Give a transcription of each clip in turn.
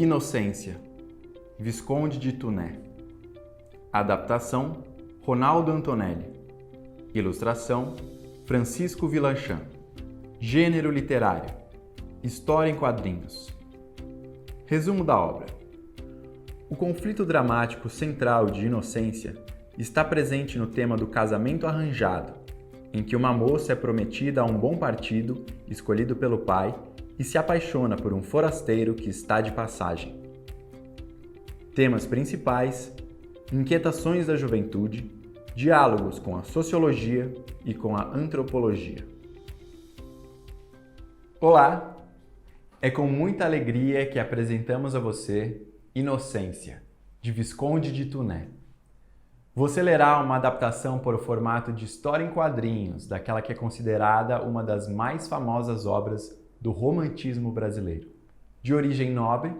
Inocência, Visconde de Tuné. Adaptação, Ronaldo Antonelli. Ilustração, Francisco Villanchan. Gênero literário, história em quadrinhos. Resumo da obra. O conflito dramático central de Inocência está presente no tema do casamento arranjado, em que uma moça é prometida a um bom partido, escolhido pelo pai, e se apaixona por um forasteiro que está de passagem. Temas principais: inquietações da juventude, diálogos com a sociologia e com a antropologia. Olá! É com muita alegria que apresentamos a você Inocência, de Visconde de Tuné. Você lerá uma adaptação por formato de história em quadrinhos, daquela que é considerada uma das mais famosas obras do romantismo brasileiro. De origem nobre,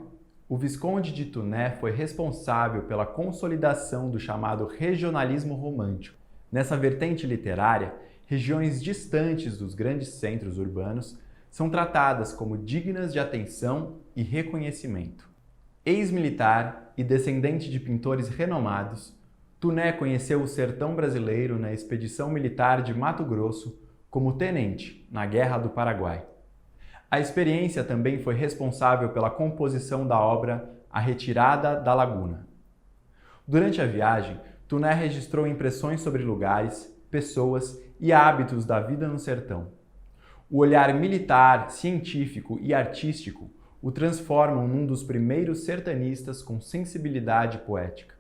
o Visconde de Tuné foi responsável pela consolidação do chamado regionalismo romântico. Nessa vertente literária, regiões distantes dos grandes centros urbanos são tratadas como dignas de atenção e reconhecimento. Ex-militar e descendente de pintores renomados, Tuné conheceu o sertão brasileiro na expedição militar de Mato Grosso como tenente na Guerra do Paraguai. A experiência também foi responsável pela composição da obra A Retirada da Laguna. Durante a viagem, Tuné registrou impressões sobre lugares, pessoas e hábitos da vida no sertão. O olhar militar, científico e artístico o transformam num dos primeiros sertanistas com sensibilidade poética.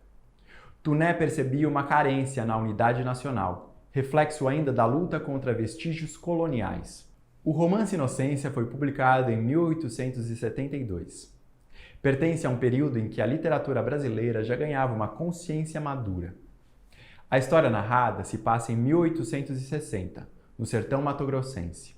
Tuné percebia uma carência na unidade nacional, reflexo ainda da luta contra vestígios coloniais. O romance Inocência foi publicado em 1872. Pertence a um período em que a literatura brasileira já ganhava uma consciência madura. A história narrada se passa em 1860, no sertão matogrossense.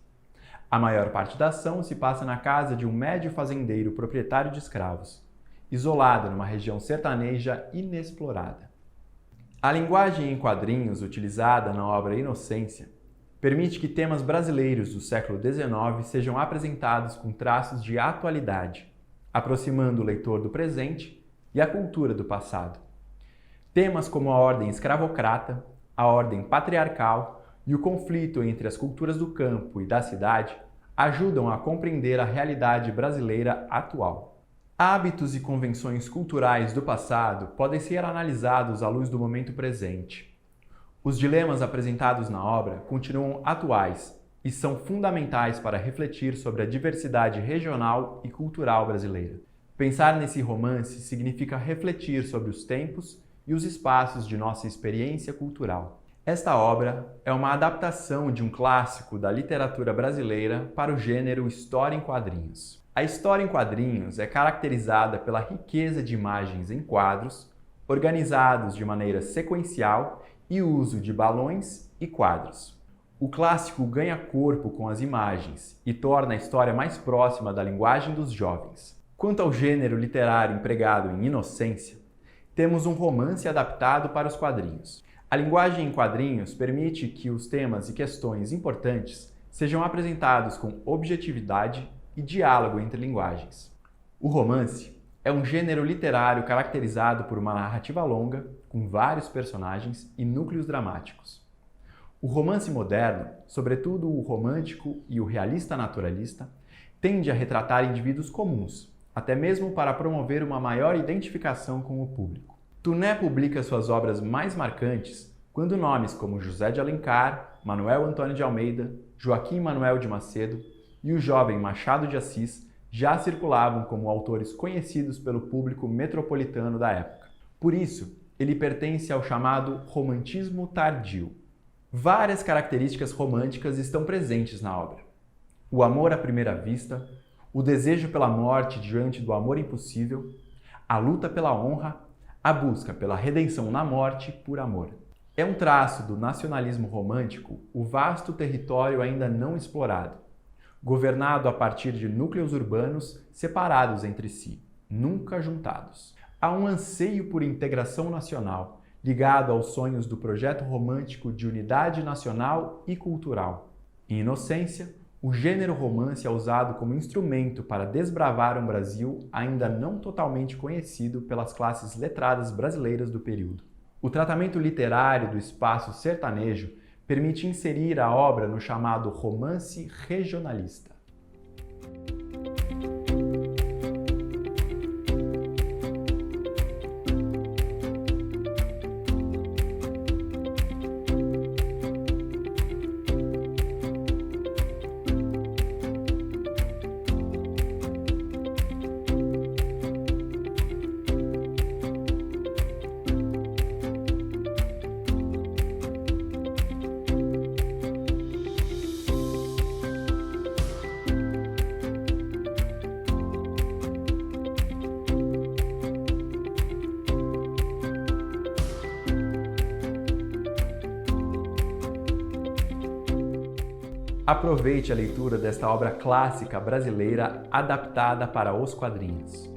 A maior parte da ação se passa na casa de um médio fazendeiro proprietário de escravos, isolado numa região sertaneja inexplorada. A linguagem em quadrinhos utilizada na obra Inocência permite que temas brasileiros do século XIX sejam apresentados com traços de atualidade, aproximando o leitor do presente e a cultura do passado. Temas como a ordem escravocrata, a ordem patriarcal e o conflito entre as culturas do campo e da cidade ajudam a compreender a realidade brasileira atual. Hábitos e convenções culturais do passado podem ser analisados à luz do momento presente. Os dilemas apresentados na obra continuam atuais e são fundamentais para refletir sobre a diversidade regional e cultural brasileira. Pensar nesse romance significa refletir sobre os tempos e os espaços de nossa experiência cultural. Esta obra é uma adaptação de um clássico da literatura brasileira para o gênero história em quadrinhos. A história em quadrinhos é caracterizada pela riqueza de imagens em quadros, organizados de maneira sequencial e uso de balões e quadros. O clássico ganha corpo com as imagens e torna a história mais próxima da linguagem dos jovens. Quanto ao gênero literário empregado em Inocência, temos um romance adaptado para os quadrinhos. A linguagem em quadrinhos permite que os temas e questões importantes sejam apresentados com objetividade e diálogo entre linguagens. O romance é um gênero literário caracterizado por uma narrativa longa, com vários personagens e núcleos dramáticos. O romance moderno, sobretudo o romântico e o realista naturalista, tende a retratar indivíduos comuns, até mesmo para promover uma maior identificação com o público. Tuné publica suas obras mais marcantes quando nomes como José de Alencar, Manuel Antônio de Almeida, Joaquim Manuel de Macedo e o jovem Machado de Assis já circulavam como autores conhecidos pelo público metropolitano da época. Por isso, ele pertence ao chamado romantismo tardio. Várias características românticas estão presentes na obra. O amor à primeira vista, o desejo pela morte diante do amor impossível, a luta pela honra, a busca pela redenção na morte por amor. É um traço do nacionalismo romântico o vasto território ainda não explorado, governado a partir de núcleos urbanos separados entre si, nunca juntados. Há um anseio por integração nacional, ligado aos sonhos do projeto romântico de unidade nacional e cultural. Em Inocência, O gênero romance é usado como instrumento para desbravar um Brasil ainda não totalmente conhecido pelas classes letradas brasileiras do período. O tratamento literário do espaço sertanejo permite inserir a obra no chamado romance regionalista. Aproveite a leitura desta obra clássica brasileira adaptada para os quadrinhos.